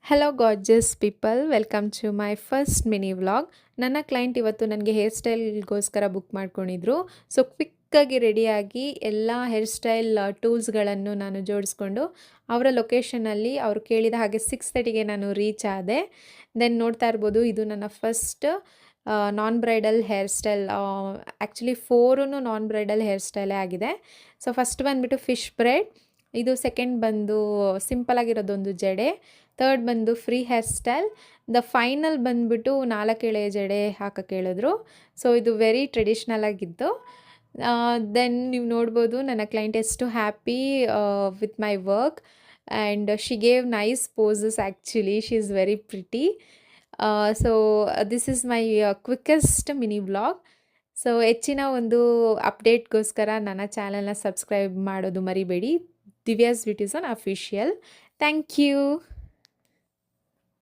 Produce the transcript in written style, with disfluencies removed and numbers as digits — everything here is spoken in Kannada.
Hello gorgeous people, welcome to my first mini vlog. ನನ್ನ ಕ್ಲೈಂಟ್ ಇವತ್ತು ನನಗೆ ಹೇರ್ ಸ್ಟೈಲ್ಗೋಸ್ಕರ ಬುಕ್ ಮಾಡ್ಕೊಂಡಿದ್ರು. ಸೊ ಕ್ವಿಕ್ಕಾಗಿ ರೆಡಿಯಾಗಿ ಎಲ್ಲ ಹೇರ್ ಸ್ಟೈಲ್ ಟೂಲ್ಸ್ಗಳನ್ನು ನಾನು ಜೋಡಿಸ್ಕೊಂಡು ಅವರ ಲೊಕೇಶನಲ್ಲಿ ಅವರು ಕೇಳಿದ ಹಾಗೆ 6:30ಗೆ ನಾನು ರೀಚ್ ಆದೆ. ದೆನ್ ನೋಡ್ತಾ ಇರ್ಬೋದು, ಇದು ನನ್ನ first non bridal hair style. Actually 4 non bridal hair ಸ್ಟೈಲೇ ಆಗಿದೆ. ಸೊ ಫಸ್ಟ್ ಬಂದುಬಿಟ್ಟು ಫಿಶ್ ಬ್ರೈಡ್, ಇದು ಸೆಕೆಂಡ್ ಬಂದು ಸಿಂಪಲ್ ಆಗಿರೋದೊಂದು ಜಡೆ, ಥರ್ಡ್ ಬಂದು free hair style, the final ಬಂದುಬಿಟ್ಟು 4 ಎಳೆ ಜಡೆ ಹಾಕಕ್ಕೆ ಹೇಳಿದ್ರು. ಸೊ ಇದು ವೆರಿ ಟ್ರೆಡಿಷ್ನಲ್ ಆಗಿತ್ತು. ದೆನ್ ನೀವು ನೋಡ್ಬೋದು ನನ್ನ ಕ್ಲೈಂಟ್ ಎಷ್ಟು happy with my work and she gave nice poses. Actually she is very pretty. So this is my quickest mini vlog. So ಹೆಚ್ಚಿನ ಒಂದು ಅಪ್ಡೇಟ್ಗೋಸ್ಕರ ನನ್ನ ಚಾನಲ್ನ ಸಬ್ಸ್ಕ್ರೈಬ್ ಮಾಡೋದು ಮರಿಬೇಡಿ. Divya's beautician official. Thank you.